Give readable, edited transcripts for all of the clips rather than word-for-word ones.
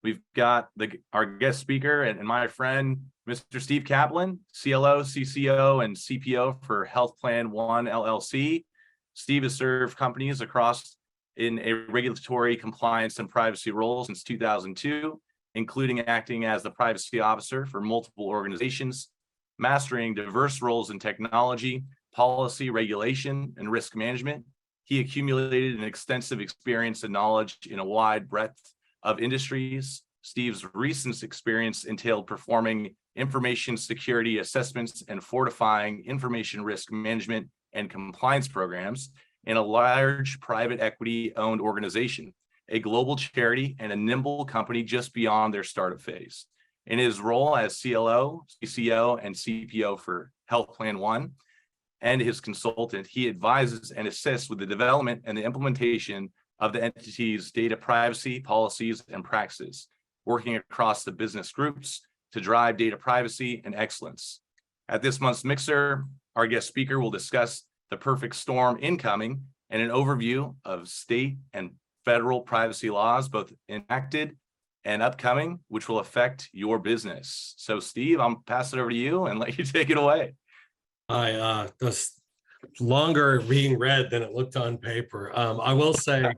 We've got our guest speaker and my friend, Mr. Steve Kaplan, CLO, CCO, and CPO for Health Plan One LLC. Steve has served companies across in a regulatory compliance and privacy role since 2002, including acting as the privacy officer for multiple organizations, mastering diverse roles in technology, policy, regulation, and risk management. He accumulated an extensive experience and knowledge in a wide breadth of industries. Steve's recent experience entailed performing information security assessments and fortifying information risk management and compliance programs in a large private equity-owned organization, a global charity, and a nimble company just beyond their startup phase. In his role as CLO, CCO, and CPO for Health Plan One and his consultant, he advises and assists with the development and the implementation of the entity's data privacy policies and practices, working across the business groups to drive data privacy and excellence. At this month's Mixer, our guest speaker will discuss the perfect storm incoming and an overview of state and federal privacy laws, both enacted and upcoming, which will affect your business. So Steve, I'm passing it over to you and let you take it away. This longer being read than it looked on paper. I will say,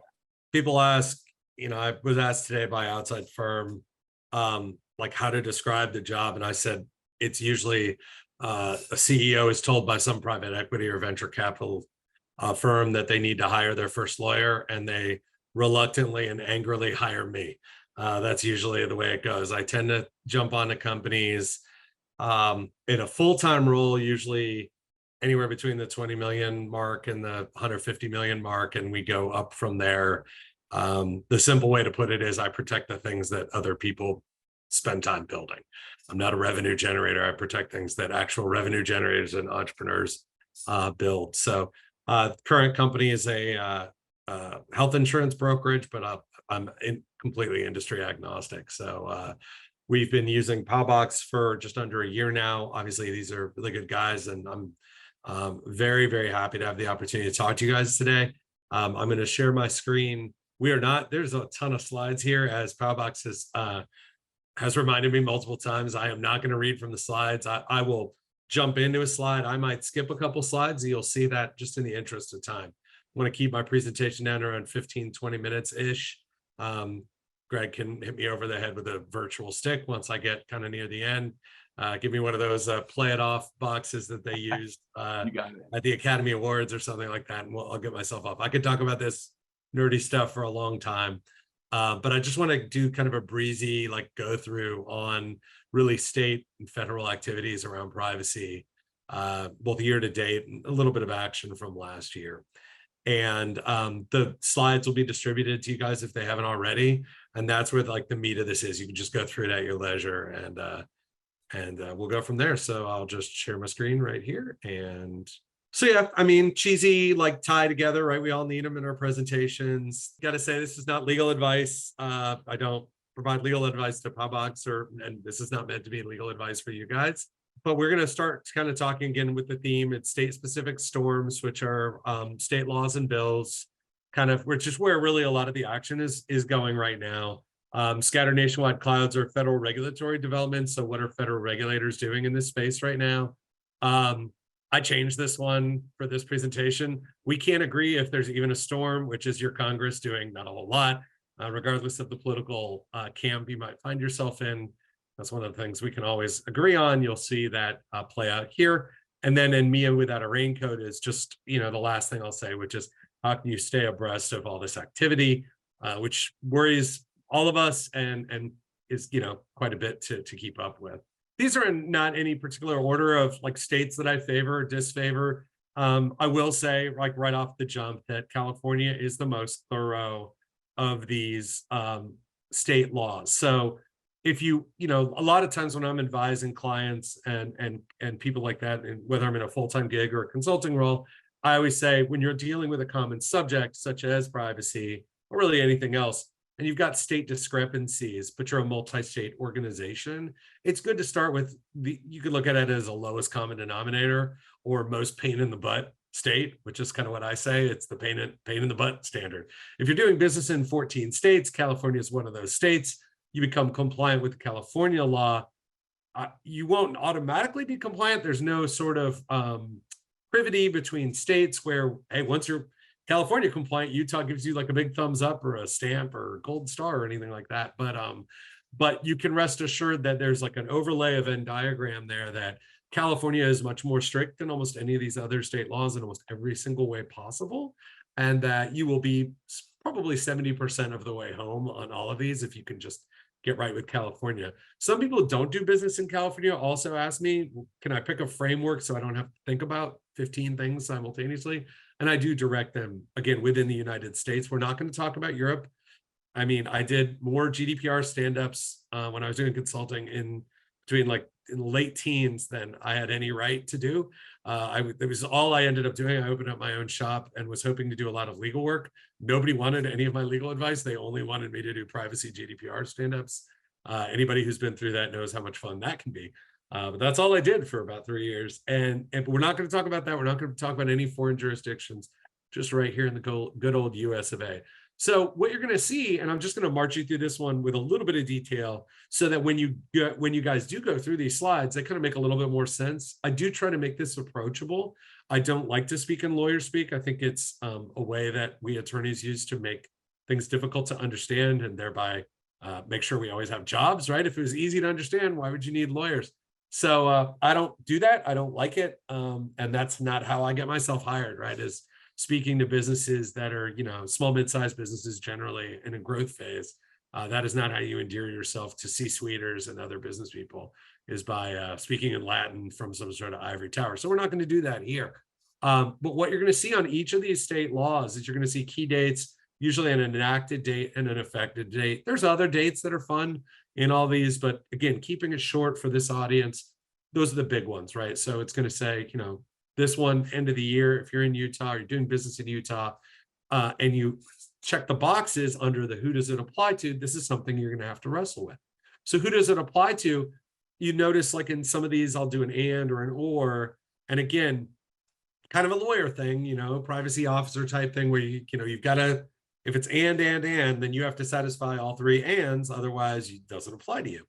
people ask, I was asked today by an outside firm, like how to describe the job. And I said, it's usually a CEO is told by some private equity or venture capital firm that they need to hire their first lawyer, and they reluctantly and angrily hire me. That's usually the way it goes. I tend to jump onto companies in a full-time role, usually anywhere between the 20 million mark and the 150 million mark, and we go up from there. The simple way to put it is I protect the things that other people spend time building. I'm not a revenue generator. I protect things that actual revenue generators and entrepreneurs build. So current company is a health insurance brokerage, but I'm completely industry agnostic. So we've been using Paubox for just under a year now. Obviously, these are really good guys, and I'm very, very happy to have the opportunity to talk to you guys today. I'm going to share my screen. There's a ton of slides here, as Paubox has reminded me multiple times. I am not going to read from the slides. I will jump into a slide. I might skip a couple slides. You'll see that just in the interest of time. I want to keep my presentation down around 15, 20 minutes-ish. Greg can hit me over the head with a virtual stick once I get kind of near the end. Give me one of those play it off boxes that they used at the Academy Awards or something like that, and I'll get myself off. I could talk about this nerdy stuff for a long time, but I just want to do kind of a breezy go through on really state and federal activities around privacy, both year to date and a little bit of action from last year. And the slides will be distributed to you guys if they haven't already, and that's where the meat of this is. You can just go through it at your leisure, and we'll go from there. So I'll just share my screen right here. And so, yeah, I mean, cheesy, tie together, right? We all need them in our presentations. Got to say, this is not legal advice. I don't provide legal advice to Paubox, and this is not meant to be legal advice for you guys. But we're going to start kind of talking again with the theme. It's state-specific storms, which are state laws and bills, which is where really a lot of the action is going right now. Scattered nationwide clouds are federal regulatory developments. So what are federal regulators doing in this space right now? I changed this one for this presentation. We can't agree if there's even a storm, which is your Congress doing not a whole lot, regardless of the political camp you might find yourself in. That's one of the things we can always agree on. You'll see that play out here. And then in Mia Without a Raincoat is just, the last thing I'll say, which is how can you stay abreast of all this activity, which worries all of us and is, quite a bit to keep up with. These are in not any particular order of states that I favor or disfavor. I will say right off the jump that California is the most thorough of these state laws. So if a lot of times when I'm advising clients and people like that, and whether I'm in a full-time gig or a consulting role, I always say when you're dealing with a common subject such as privacy or really anything else, and you've got state discrepancies, but you're a multi-state organization, it's good to start with you could look at it as a lowest common denominator or most pain in the butt state, which is kind of what I say. It's the pain in the butt standard. If you're doing business in 14 states, California is one of those states. you become compliant with the California law, you won't automatically be compliant. There's no sort of privity between states where, hey, once you're California compliant, Utah gives you like a big thumbs up or a stamp or a gold star or anything like that. But you can rest assured that there's like an overlay of Venn diagram there that California is much more strict than almost any of these other state laws in almost every single way possible, and that you will be probably 70% of the way home on all of these if you can just get right with California. Some people who don't do business in California also ask me, can I pick a framework so I don't have to think about 15 things simultaneously? And I do direct them, again, within the United States. We're not going to talk about Europe. I mean, I did more GDPR stand-ups when I was doing consulting in late teens than I had any right to do. It was all I ended up doing. I opened up my own shop and was hoping to do a lot of legal work. Nobody wanted any of my legal advice. They only wanted me to do privacy GDPR stand-ups. Anybody who's been through that knows how much fun that can be. But that's all I did for about 3 years. And we're not going to talk about that. We're not going to talk about any foreign jurisdictions, just right here in the good old US of A. So what you're going to see, and I'm just going to march you through this one with a little bit of detail so that when you guys do go through these slides, they kind of make a little bit more sense. I do try to make this approachable. I don't like to speak in lawyer speak. I think it's a way that we attorneys use to make things difficult to understand and thereby make sure we always have jobs, right? If it was easy to understand, why would you need lawyers? So I don't do that. I don't like it. And that's not how I get myself hired, right? Is speaking to businesses that are, small, mid-sized businesses generally in a growth phase. That is not how you endear yourself to C-suiters and other business people, is by speaking in Latin from some sort of ivory tower. So we're not going to do that here. But what you're going to see on each of these state laws is you're going to see key dates, usually an enacted date and an effective date. There's other dates that are fun in all these, but again, keeping it short for this audience, those are the big ones, right? So it's going to say, this one, end of the year, if you're in Utah, or you're doing business in Utah, and you check the boxes under the who does it apply to, this is something you're going to have to wrestle with. So who does it apply to? You notice like in some of these, I'll do an and or an or, and again, kind of a lawyer thing, privacy officer type thing where you've got to, if it's and, then you have to satisfy all three ands, otherwise it doesn't apply to you.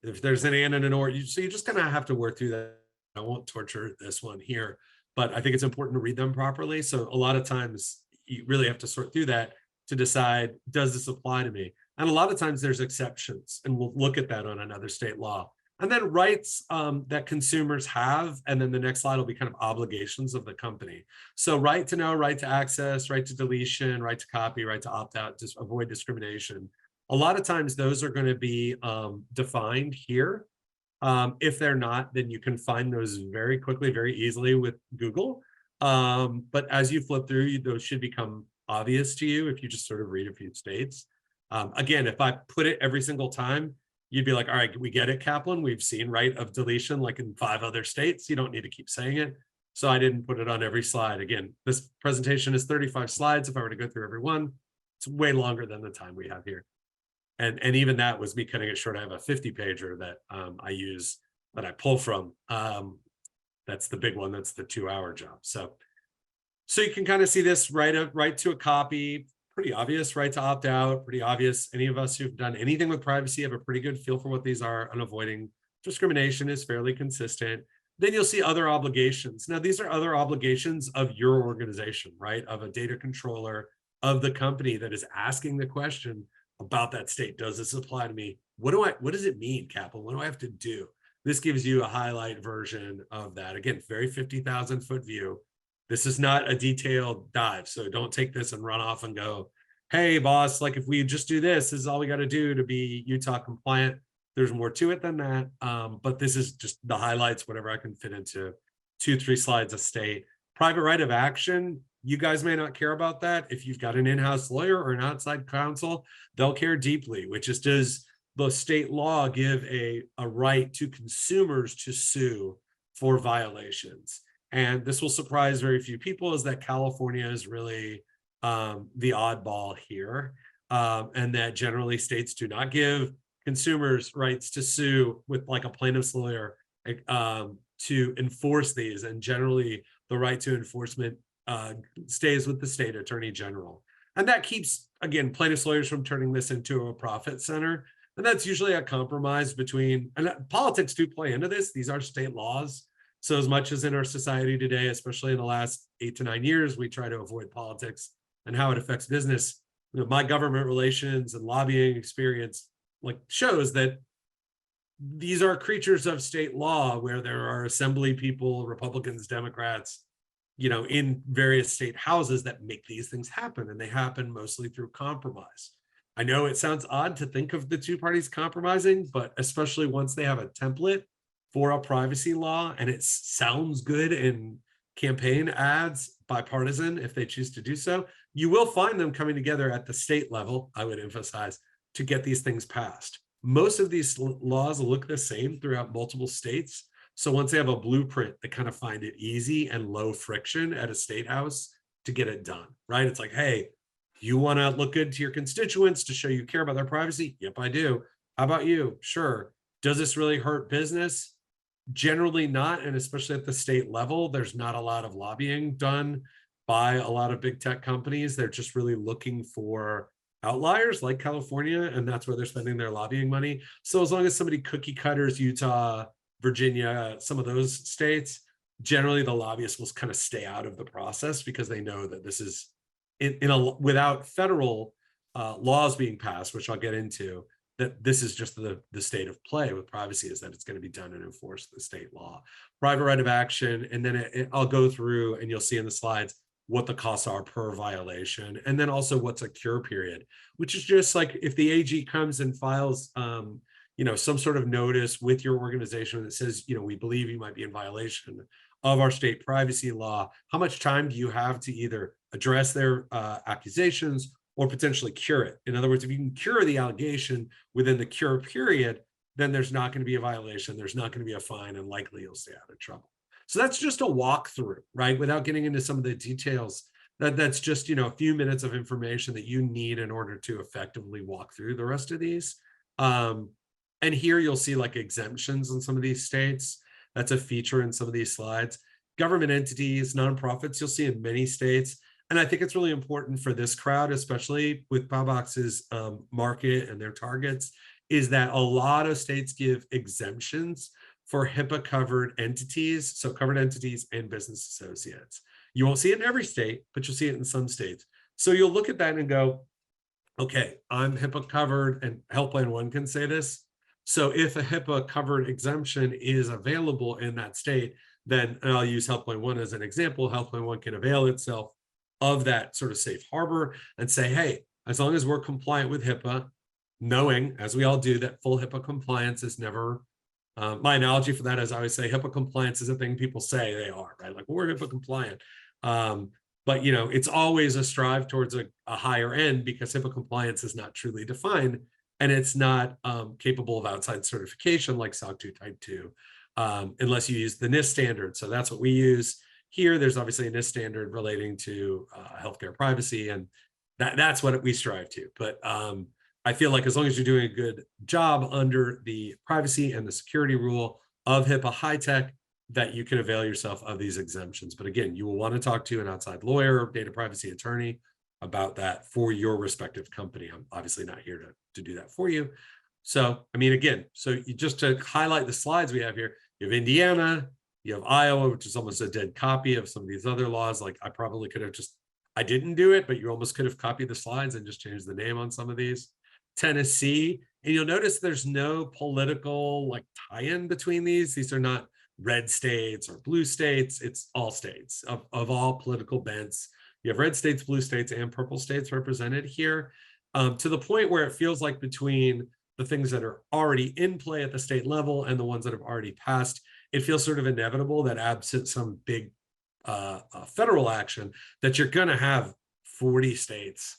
If there's an and an or, so you just kind of have to work through that. I won't torture this one here, but I think it's important to read them properly. So a lot of times you really have to sort through that to decide, does this apply to me? And a lot of times there's exceptions, and we'll look at that on another state law. And then rights that consumers have, and then the next slide will be kind of obligations of the company. So right to know, right to access, right to deletion, right to copy, right to opt out, just avoid discrimination. A lot of times those are going to be defined here. If they're not, then you can find those very quickly, very easily with Google. But as you flip through, those should become obvious to you if you just sort of read a few states. Again, if I put it every single time, you'd be like, all right, we get it, Kaplan. We've seen right of deletion like in 5 other states. You don't need to keep saying it. So I didn't put it on every slide. Again, this presentation is 35 slides. If I were to go through every one, it's way longer than the time we have here. And even that was me cutting it short. I have a 50-pager that I use, that I pull from. That's the big one. That's the 2-hour job. So you can kind of see this right to a copy, pretty obvious, right to opt out, pretty obvious. Any of us who've done anything with privacy have a pretty good feel for what these are, and avoiding discrimination is fairly consistent. Then you'll see other obligations. Now, these are other obligations of your organization, right? Of a data controller, of the company that is asking the question about that state. Does this apply to me? What does it mean, Kaplan? What do I have to do? This gives you a highlight version of that. Again, very 50,000 foot view. This is not a detailed dive. So don't take this and run off and go, hey boss, like if we just do this is all we got to do to be Utah compliant. There's more to it than that. But this is just the highlights, whatever I can fit into 2-3 slides a state. Private right of action. You guys may not care about that. If you've got an in-house lawyer or an outside counsel, they'll care deeply, which is, does the state law give a right to consumers to sue for violations? And this will surprise very few people, is that California is really the oddball here, and that generally states do not give consumers rights to sue with like a plaintiff's lawyer to enforce these. And generally the right to enforcement stays with the state attorney general. And that keeps, again, plaintiffs' lawyers from turning this into a profit center. And that's usually a compromise between, and politics do play into this. These are state laws. So as much as in our society today, especially in the last 8 to 9 years, we try to avoid politics and how it affects business. You know, my government relations and lobbying experience like shows that these are creatures of state law where there are assembly people, Republicans, Democrats, you know, in various state houses that make these things happen. And they happen mostly through compromise. I know it sounds odd to think of the two parties compromising, but especially once they have a template for a privacy law and it sounds good in campaign ads, bipartisan, if they choose to do so, you will find them coming together at the state level, I would emphasize, to get these things passed. Most of these laws look the same throughout multiple states. So once they have a blueprint, they kind of find it easy and low friction at a state house to get it done, right? It's like, hey, you want to look good to your constituents to show you care about their privacy? Yep, I do. How about you? Sure. Does this really hurt business? Generally not, and especially at the state level, there's not a lot of lobbying done by a lot of big tech companies. They're just really looking for outliers like California, and that's where they're spending their lobbying money. So as long as somebody cookie cutters Utah, Virginia, some of those states, generally the lobbyists will kind of stay out of the process because they know that this is without federal laws being passed, which I'll get into, that this is just the state of play with privacy, is that it's going to be done and enforced the state law. Private right of action, and then I'll go through and you'll see in the slides what the costs are per violation, and then also what's a cure period, which is just like if the AG comes and files some sort of notice with your organization that says, we believe you might be in violation of our state privacy law, how much time do you have to either address their accusations or potentially cure it? In other words, if you can cure the allegation within the cure period, then there's not going to be a violation, there's not going to be a fine, and likely you'll stay out of trouble. So that's just a walkthrough, right? Without getting into some of the details, that's just, a few minutes of information that you need in order to effectively walk through the rest of these. And here you'll see like exemptions in some of these states. That's a feature in some of these slides. Government entities, nonprofits, you'll see in many states. And I think it's really important for this crowd, especially with Paubox's market and their targets, is that a lot of states give exemptions for HIPAA covered entities, so covered entities and business associates. You won't see it in every state, but you'll see it in some states. So you'll look at that and go, okay, I'm HIPAA covered, and Health Plan One can say this. So if a HIPAA covered exemption is available in that state, then, and I'll use Health Plan One as an example, Health Plan One can avail itself of that sort of safe harbor and say, hey, as long as we're compliant with HIPAA, knowing, as we all do, that full HIPAA compliance is never, my analogy for that is I always say HIPAA compliance is a thing people say they are, right? Like, well, we're HIPAA compliant. But it's always a strive towards a higher end, because HIPAA compliance is not truly defined, and it's not capable of outside certification like SOC 2 Type 2, unless you use the NIST standard. So that's what we use here. There's obviously a NIST standard relating to healthcare privacy, and that's what we strive to. But I feel like as long as you're doing a good job under the privacy and the security rule of HIPAA high tech, that you can avail yourself of these exemptions. But again, you will want to talk to an outside lawyer, data privacy attorney about that for your respective company. I'm obviously not here to do that for you. So, I mean, again, so just to highlight the slides we have here, you have Indiana, you have Iowa, which is almost a dead copy of some of these other laws. Like I probably could have I didn't do it, but you almost could have copied the slides and just changed the name on some of these. Tennessee, and you'll notice there's no political like tie-in between these. These are not red states or blue states. It's all states of all political bents. You have red states, blue states, and purple states represented here, to the point where it feels like between the things that are already in play at the state level and the ones that have already passed, it feels sort of inevitable that absent some big federal action, that you're going to have 40 states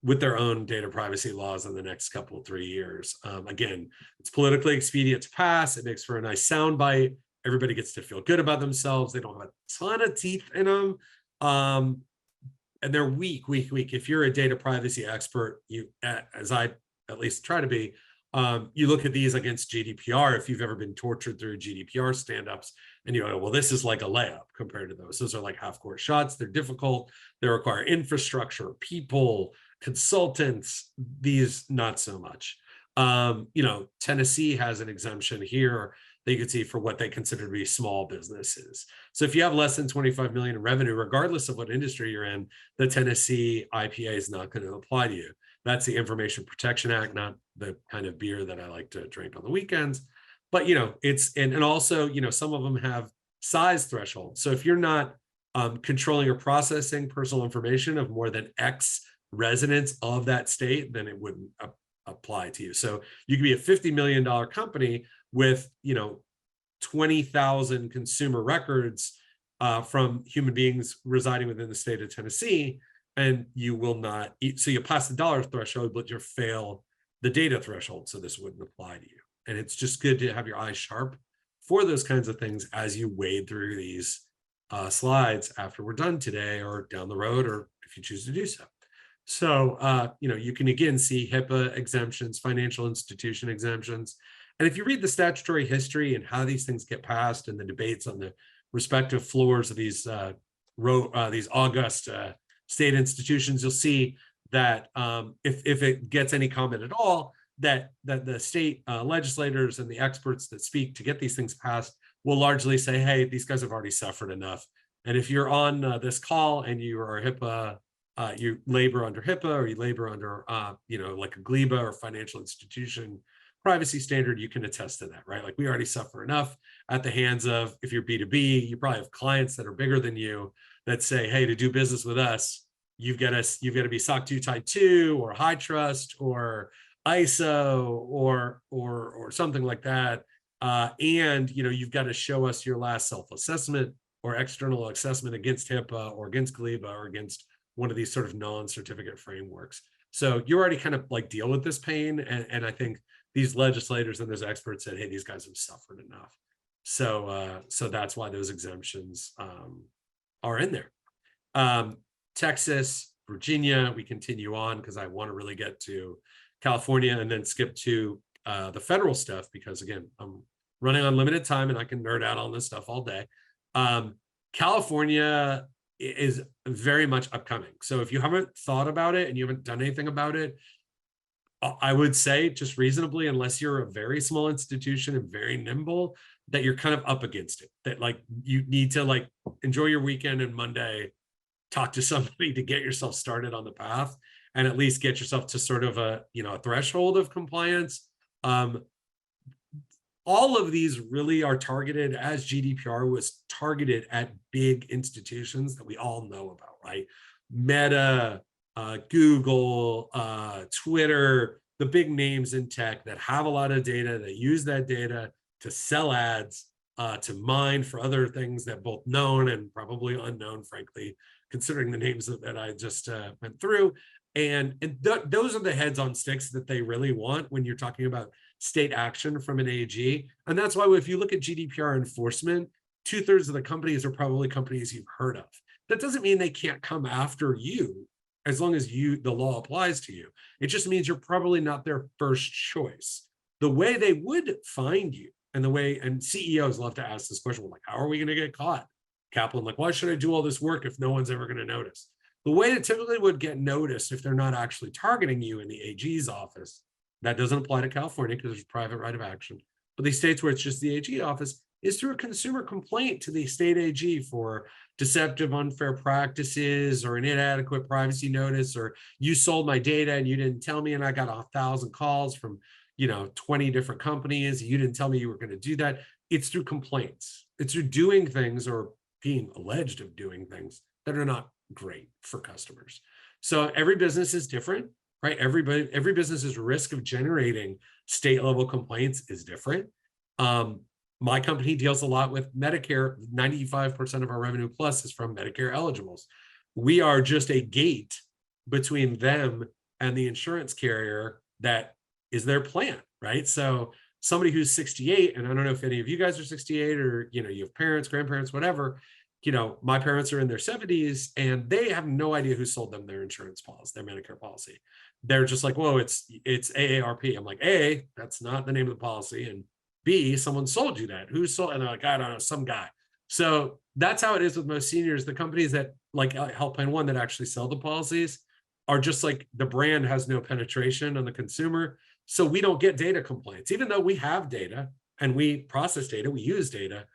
with their own data privacy laws in the next 3 years. Again, it's politically expedient to pass. It makes for a nice soundbite. Everybody gets to feel good about themselves. They don't have a ton of teeth in them. And they're weak. If you're a data privacy expert, you, as I at least try to be, you look at these against GDPR. If you've ever been tortured through GDPR stand-ups, and you go, well, this is like a layup compared to those. Those are like half-court shots. They're difficult. They require infrastructure, people, consultants. These, not so much. Tennessee has an exemption here that you can see for what they consider to be small businesses. So if you have less than 25 million in revenue, regardless of what industry you're in, the Tennessee IPA is not going to apply to you. That's the Information Protection Act, not the kind of beer that I like to drink on the weekends. But it's and also some of them have size thresholds. So if you're not controlling or processing personal information of more than X residents of that state, then it wouldn't apply to you. So you could be a $50 million company with 20,000 consumer records from human beings residing within the state of Tennessee, and you will not so you pass the dollar threshold, but you fail the data threshold, so this wouldn't apply to you. And it's just good to have your eyes sharp for those kinds of things as you wade through these slides after we're done today or down the road, or if you choose to do so. So, you can again see HIPAA exemptions, financial institution exemptions. And if you read the statutory history and how these things get passed and the debates on the respective floors of these august state institutions, you'll see that if it gets any comment at all, that the state legislators and the experts that speak to get these things passed will largely say, hey, these guys have already suffered enough. And if you're on this call and you are HIPAA, you labor under HIPAA, or you labor under, like a GLIBA or financial institution privacy standard, you can attest to that, right? Like we already suffer enough at the hands of, if you're B2B, you probably have clients that are bigger than you that say, hey, to do business with us, you've got to be SOC 2 Type 2 or high trust or ISO or something like that. And you've got to show us your last self-assessment or external assessment against HIPAA or against GLIBA or against one of these sort of non-certificate frameworks. So you already kind of like deal with this pain. And I think these legislators and those experts said, hey, these guys have suffered enough. So that's why those exemptions are in there. Texas, Virginia, we continue on because I want to really get to California and then skip to the federal stuff, because again, I'm running on limited time and I can nerd out on this stuff all day. California is very much upcoming. So if you haven't thought about it and you haven't done anything about it, I would say just reasonably, unless you're a very small institution and very nimble, that you're kind of up against it, that like you need to like enjoy your weekend and Monday, talk to somebody to get yourself started on the path and at least get yourself to sort of a threshold of compliance. All of these really are targeted, as GDPR was targeted, at big institutions that we all know about, right? Meta, Google, Twitter, the big names in tech that have a lot of data, that use that data to sell ads, to mine for other things that both known and probably unknown, frankly, considering the names that I just went through. And those are the heads on sticks that they really want when you're talking about state action from an AG. And that's why if you look at GDPR enforcement, 2/3 of the companies are probably companies you've heard of. That doesn't mean they can't come after you as long as the law applies to you. It just means you're probably not their first choice. The way they would find you, and CEOs love to ask this question, well, like, how are we going to get caught? Kaplan, like, why should I do all this work if no one's ever going to notice? The way it typically would get noticed if they're not actually targeting you in the AG's office, that doesn't apply to California because there's private right of action, but these states where it's just the AG office, is through a consumer complaint to the state AG for deceptive, unfair practices or an inadequate privacy notice, or you sold my data and you didn't tell me, and I got 1,000 calls from 20 different companies. You didn't tell me you were going to do that. It's through complaints. It's through doing things or being alleged of doing things that are not great for customers. So every business is different, right? Every business's risk of generating state level complaints is different. My company deals a lot with Medicare. 95% of our revenue plus is from Medicare eligibles. We are just a gate between them and the insurance carrier that is their plan, right? So somebody who's 68, and I don't know if any of you guys are 68 or, you have parents, grandparents, whatever, my parents are in their 70s and they have no idea who sold them their insurance policy, their Medicare policy. They're just like, whoa, it's AARP. I'm like, A, that's not the name of the policy. And B, someone sold you that. Who sold? And they're like, I don't know, some guy. So that's how it is with most seniors. The companies that like Health Plan One that actually sell the policies are just like, the brand has no penetration on the consumer. So we don't get data complaints, even though we have data and we process data, we use data.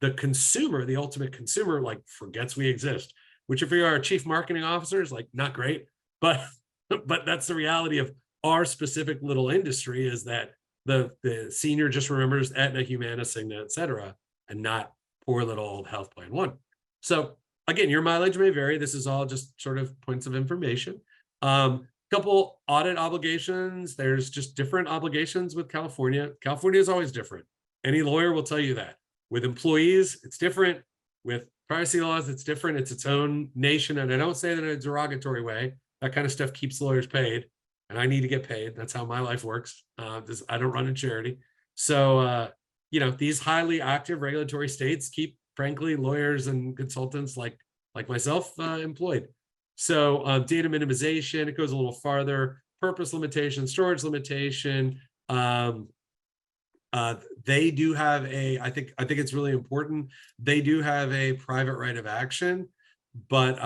The consumer, the ultimate consumer, like forgets we exist, which if you're our chief marketing officer is like not great, but that's the reality of our specific little industry, is that the senior just remembers Aetna, Humana, Cigna, et cetera, and not poor little old health plan one. So again, your mileage may vary. This is all just sort of points of information. Couple audit obligations. There's just different obligations with California. California is always different. Any lawyer will tell you that. With employees, it's different. With privacy laws, it's different. It's its own nation. And I don't say that in a derogatory way. That kind of stuff keeps lawyers paid. And I need to get paid. That's how my life works. I don't run a charity. So, these highly active regulatory states keep, frankly, lawyers and consultants like myself employed. So data minimization, it goes a little farther. Purpose limitation, storage limitation. They do have I think it's really important. They do have a private right of action, but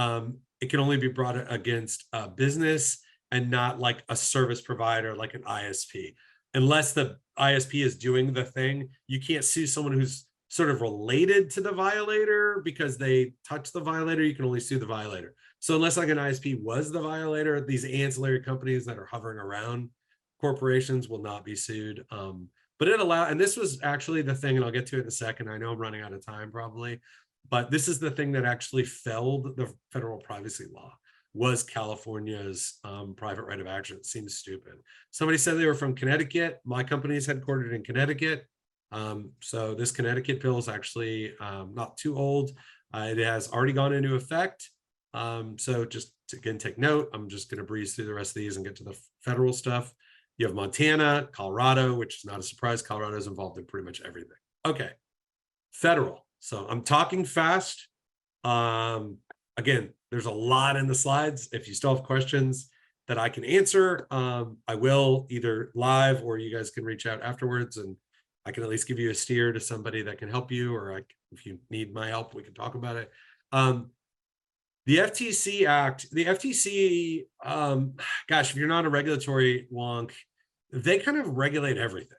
it can only be brought against a business and not like a service provider, like an ISP. Unless the ISP is doing the thing, you can't sue someone who's sort of related to the violator because they touched the violator. You can only sue the violator. So unless like an ISP was the violator, these ancillary companies that are hovering around corporations will not be sued. But it allowed, and this was actually the thing, and I'll get to it in a second. I know I'm running out of time probably, but this is the thing that actually felled the federal privacy law, was California's private right of action. It seems stupid. Somebody said they were from Connecticut. My company is headquartered in Connecticut. So this Connecticut bill is actually not too old. It has already gone into effect. So just to, again, take note, I'm just going to breeze through the rest of these and get to the federal stuff. You have Montana, Colorado, which is not a surprise. Colorado is involved in pretty much everything. Okay, federal. So I'm talking fast. Again, there's a lot in the slides. If you still have questions that I can answer, I will either live or you guys can reach out afterwards and I can at least give you a steer to somebody that can help you, or if you need my help, we can talk about it. The FTC Act, the FTC, gosh, if you're not a regulatory wonk, they kind of regulate everything.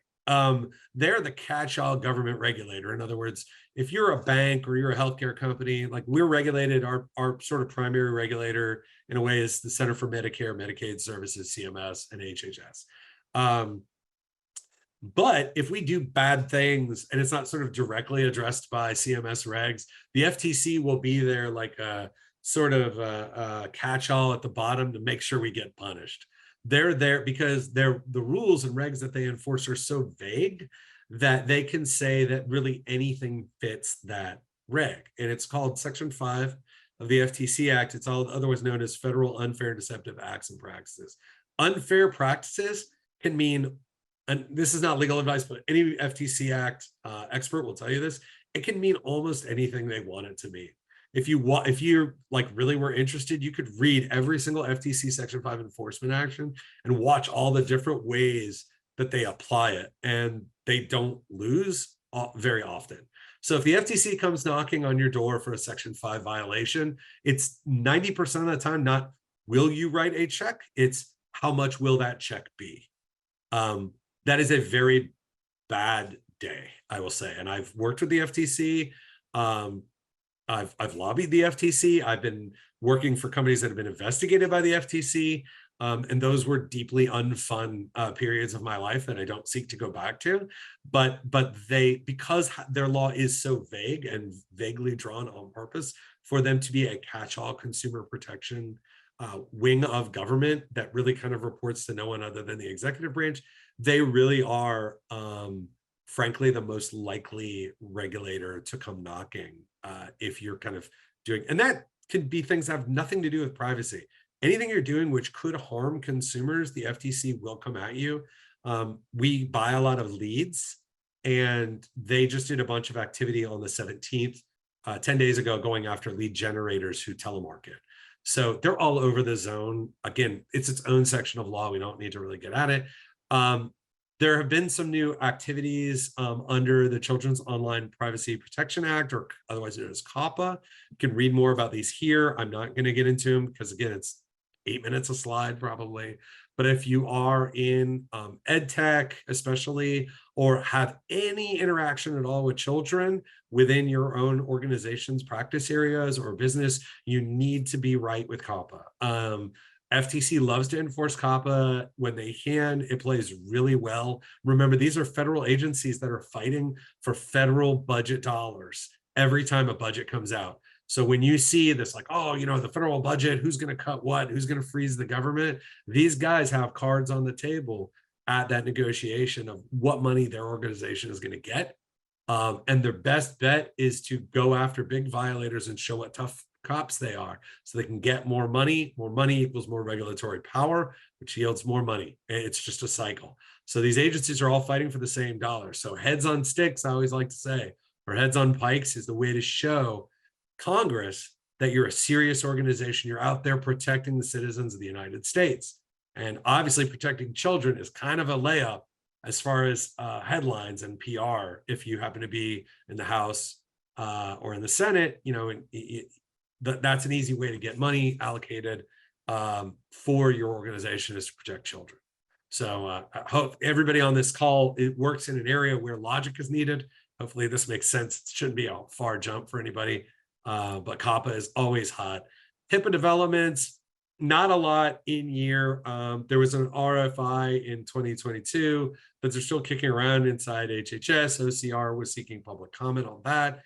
They're the catch-all government regulator. In other words, if you're a bank or you're a healthcare company, like we're regulated, our sort of primary regulator in a way is the Center for Medicare, Medicaid Services, CMS, and HHS. But if we do bad things and it's not sort of directly addressed by CMS regs, the FTC will be there like a sort of a catch-all at the bottom to make sure we get punished. They're there because the rules and regs that they enforce are so vague that they can say that really anything fits that reg. And it's called Section 5 of the FTC Act. It's all otherwise known as Federal Unfair and Deceptive Acts and Practices. Unfair practices can mean, and this is not legal advice, but any FTC Act expert will tell you this, it can mean almost anything they want it to mean. If you like really were interested, you could read every single FTC Section 5 enforcement action and watch all the different ways that they apply it, and they don't lose very often. So if the FTC comes knocking on your door for a Section 5 violation, it's 90% of the time not will you write a check, it's how much will that check be. That is a very bad day, I will say. And I've worked with the FTC. I've lobbied the FTC. I've been working for companies that have been investigated by the FTC. And those were deeply unfun periods of my life that I don't seek to go back to. But because their law is so vague and vaguely drawn on purpose for them to be a catch-all consumer protection wing of government that really kind of reports to no one other than the executive branch, they really are, frankly, the most likely regulator to come knocking if you're kind of doing, and that could be things that have nothing to do with privacy. Anything you're doing which could harm consumers, the FTC will come at you. We buy a lot of leads, and they just did a bunch of activity on the 17th, 10 days ago, going after lead generators who telemarket. So they're all over the zone. Again, it's its own section of law. We don't need to really get at it. There have been some new activities under the Children's Online Privacy Protection Act, or otherwise known as COPPA. You can read more about these here. I'm not going to get into them because, again, it's 8 minutes a slide probably. But if you are in ed tech, especially, or have any interaction at all with children within your own organization's practice areas or business, you need to be right with COPPA. FTC loves to enforce COPPA when they can. It plays really well. Remember, these are federal agencies that are fighting for federal budget dollars every time a budget comes out. So when you see this, like, oh, the federal budget, who's going to cut what, who's going to freeze the government, these guys have cards on the table at that negotiation of what money their organization is going to get. And their best bet is to go after big violators and show what tough cops they are, so they can get more money. More money equals more regulatory power, which yields more money. It's just a cycle. So these agencies are all fighting for the same dollar. So heads on sticks, I always like to say, or heads on pikes, is the way to show Congress that you're a serious organization. You're out there protecting the citizens of the United States. And obviously protecting children is kind of a layup as far as headlines and PR. If you happen to be in the House or in the Senate, that's an easy way to get money allocated for your organization, is to protect children. So I hope everybody on this call, it works in an area where logic is needed. Hopefully this makes sense. It shouldn't be a far jump for anybody, but COPPA is always hot. HIPAA developments, not a lot in year. There was an RFI in 2022, but they're still kicking around inside HHS. OCR was seeking public comment on that.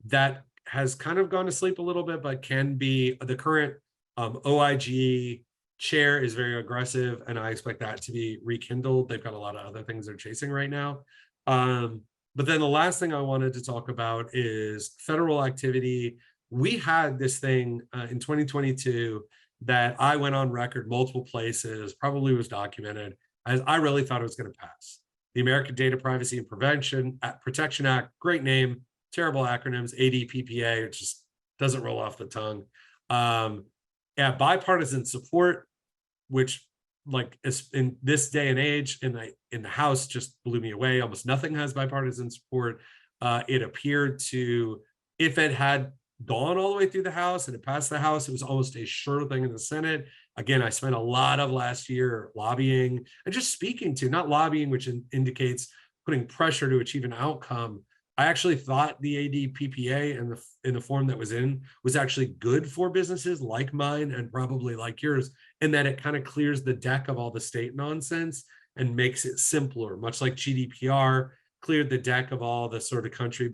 That has kind of gone to sleep a little bit, but can be the current OIG chair is very aggressive, and I expect that to be rekindled. They've got a lot of other things they're chasing right now. But then the last thing I wanted to talk about is federal activity. We had this thing in 2022 that I went on record multiple places, probably was documented, as I really thought it was going to pass. The American Data Privacy and Protection Act, great name, terrible acronyms, ADPPA, it just doesn't roll off the tongue. Bipartisan support, which, like, in this day and age in the House, just blew me away. Almost nothing has bipartisan support. It appeared to, if it had gone all the way through the House and it passed the House, it was almost a sure thing in the Senate. Again, I spent a lot of last year lobbying and just speaking to, not lobbying, which indicates putting pressure to achieve an outcome. I actually thought the ADPPA in the form that was actually good for businesses like mine and probably like yours, in that it kind of clears the deck of all the state nonsense and makes it simpler, much like GDPR cleared the deck of all the sort of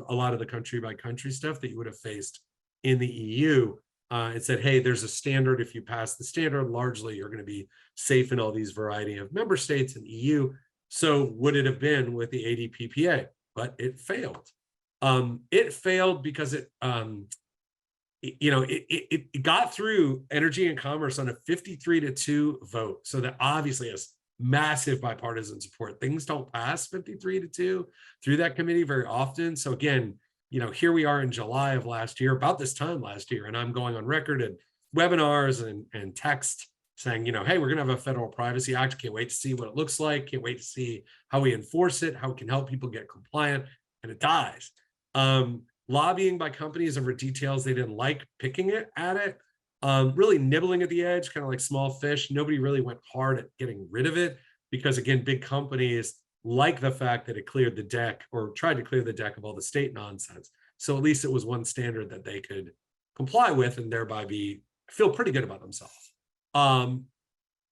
a lot of the country by country stuff that you would have faced in the EU. It said, hey, there's a standard. If you pass the standard, largely you're going to be safe in all these variety of member states in EU. So would it have been with the ADPPA? But it failed. It failed because it got through Energy and Commerce on a 53-2 vote. So that obviously has massive bipartisan support. Things don't pass 53-2 through that committee very often. So again, here we are in July of last year, about this time last year, and I'm going on record at webinars and text saying, hey, we're going to have a federal privacy act. Can't wait to see what it looks like. Can't wait to see how we enforce it, how we can help people get compliant, and it dies. Lobbying by companies over details they didn't like, picking at it, really nibbling at the edge, kind of like small fish. Nobody really went hard at getting rid of it because, again, big companies like the fact that it cleared the deck, or tried to clear the deck of all the state nonsense. So at least it was one standard that they could comply with and thereby feel pretty good about themselves.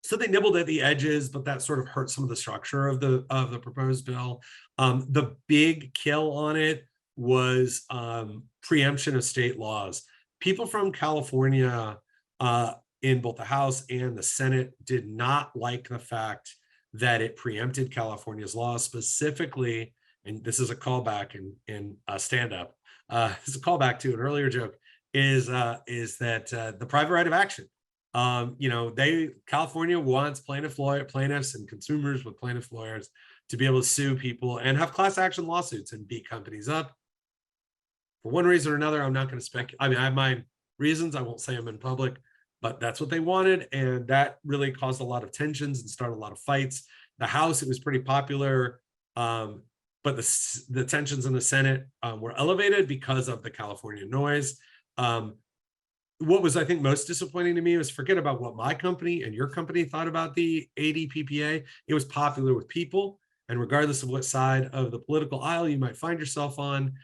So they nibbled at the edges, but that sort of hurt some of the structure of the proposed bill. The big kill on it was preemption of state laws. People from California in both the House and the Senate did not like the fact that it preempted California's laws, specifically, and this is a callback in stand-up, it's a callback to an earlier joke, is that the private right of action. California wants plaintiffs and consumers with plaintiff lawyers to be able to sue people and have class action lawsuits and beat companies up. For one reason or another, I'm not going to speculate. I mean, I have my reasons. I won't say them in public, but that's what they wanted. And that really caused a lot of tensions and started a lot of fights. The House, it was pretty popular, but the tensions in the Senate were elevated because of the California noise. what was, I think, most disappointing to me was, forget about what my company and your company thought about the ADPPA. It was popular with people, and regardless of what side of the political aisle you might find yourself on,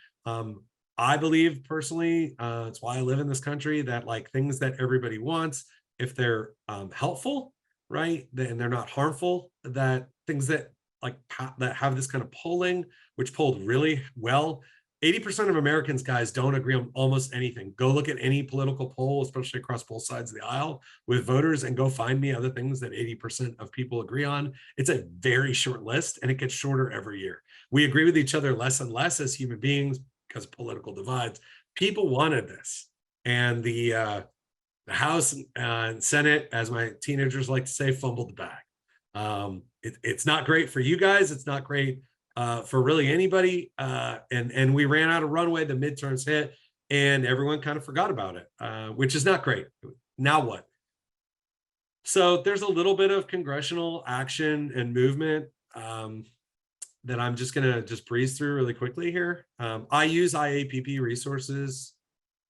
I believe personally, it's why I live in this country, that like things that everybody wants, if they're helpful, right, and they're not harmful, that things that like that have this kind of polling, which polled really well. 80% of Americans, guys, don't agree on almost anything. Go look at any political poll, especially across both sides of the aisle with voters, and go find me other things that 80% of people agree on. It's a very short list, and it gets shorter every year. We agree with each other less and less as human beings because of political divides. People wanted this. And the House and Senate, as my teenagers like to say, fumbled the bag. It's not great for you guys. It's not great for really anybody. And we ran out of runway. The midterms hit, and everyone kind of forgot about it, which is not great. Now what? So there's a little bit of congressional action and movement that I'm just going to just breeze through really quickly here. I use IAPP resources.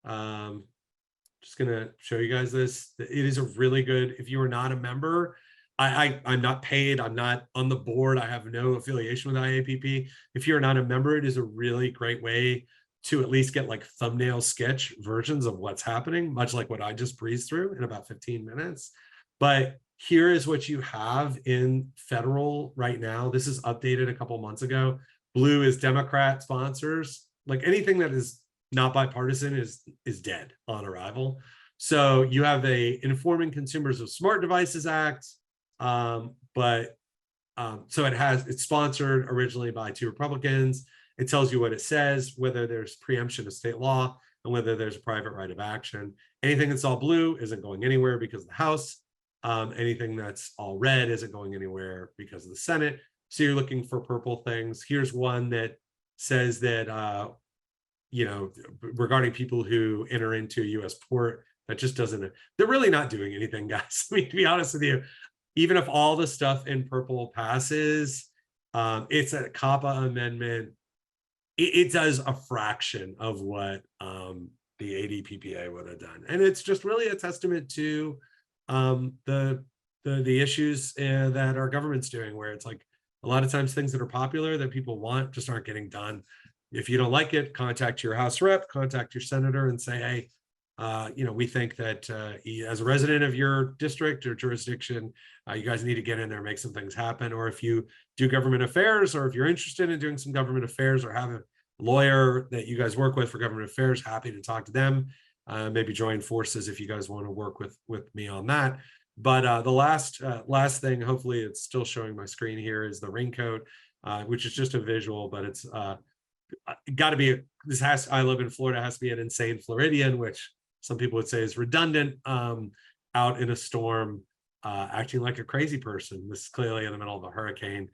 Just going to show you guys this. It is a really good, if you are not a member, I'm not paid, I'm not on the board, I have no affiliation with IAPP. If you're not a member, it is a really great way to at least get like thumbnail sketch versions of what's happening, much like what I just breezed through in about 15 minutes. But here is what you have in federal right now. This is updated a couple months ago. Blue is Democrat sponsors. Like anything that is not bipartisan is dead on arrival. So you have a Informing Consumers of Smart Devices Act, so it's sponsored originally by 2 Republicans. It tells you what it says, whether there's preemption of state law, and whether there's a private right of action. Anything that's all blue isn't going anywhere because of the House. Anything that's all red isn't going anywhere because of the Senate. So you're looking for purple things. Here's one that says that, regarding people who enter into a U.S. port, that just doesn't, they're really not doing anything, guys. I mean, to be honest with you, even if all the stuff in purple passes, it's a COPPA amendment. It does a fraction of what the ADPPA would have done. And it's just really a testament to the issues that our government's doing, where it's like a lot of times things that are popular that people want just aren't getting done. If you don't like it, contact your House rep, contact your senator and say, hey, we think that as a resident of your district or jurisdiction, you guys need to get in there and make some things happen. Or if you do government affairs, or if you're interested in doing some government affairs, or have a lawyer that you guys work with for government affairs, happy to talk to them. Maybe join forces if you guys want to work with me on that. But the last thing, hopefully it's still showing my screen here, is the raincoat, which is just a visual, but it's got to be, I live in Florida, has to be an insane Floridian, which some people would say is redundant, out in a storm, acting like a crazy person. This is clearly in the middle of a hurricane.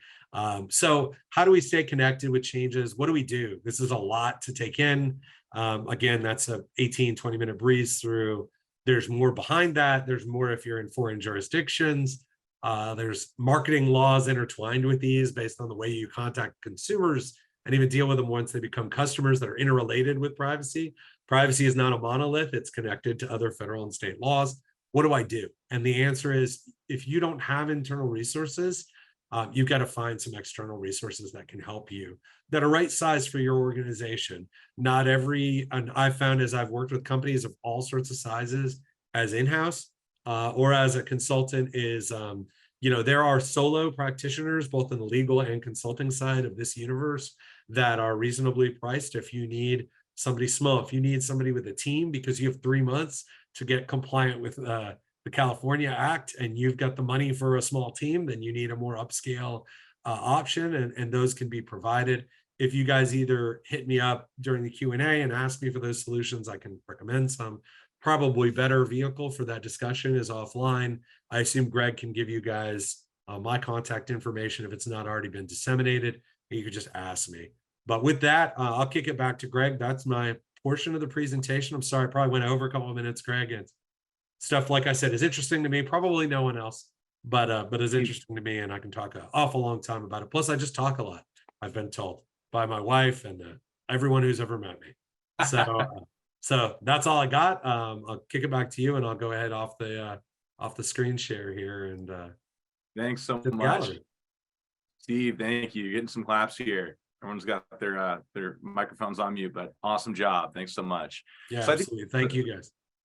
So how do we stay connected with changes? What do we do? This is a lot to take in. Again, that's a 18-20 minute breeze through. There's more behind that. There's more if you're in foreign jurisdictions. There's marketing laws intertwined with these based on the way you contact consumers and even deal with them once they become customers that are interrelated with privacy. Privacy is not a monolith. It's connected to other federal and state laws. What do I do? And the answer is, if you don't have internal resources, you've got to find some external resources that can help you, that are right size for your organization. Not every, and I've found as I've worked with companies of all sorts of sizes as in-house or as a consultant, is, there are solo practitioners, both in the legal and consulting side of this universe, that are reasonably priced. If you need somebody small, if you need somebody with a team because you have 3 months to get compliant with the California Act, and you've got the money for a small team, then you need a more upscale option, and those can be provided. If you guys either hit me up during the Q&A and ask me for those solutions, I can recommend some. Probably better vehicle for that discussion is offline. I assume Greg can give you guys my contact information if it's not already been disseminated. You could just ask me. But with that, I'll kick it back to Greg. That's my portion of the presentation. I'm sorry, I probably went over a couple of minutes, Greg. And stuff, like I said, is interesting to me. Probably no one else, but is interesting to me, and I can talk an awful long time about it. Plus, I just talk a lot, I've been told by my wife and everyone who's ever met me. So So that's all I got. I'll kick it back to you, and I'll go ahead off the screen share here and Thanks so to the much, gallery. Steve. Thank you. Getting some claps here. Everyone's got their microphones on mute, but awesome job. Thanks so much. Yeah, So I think absolutely. Thank you guys.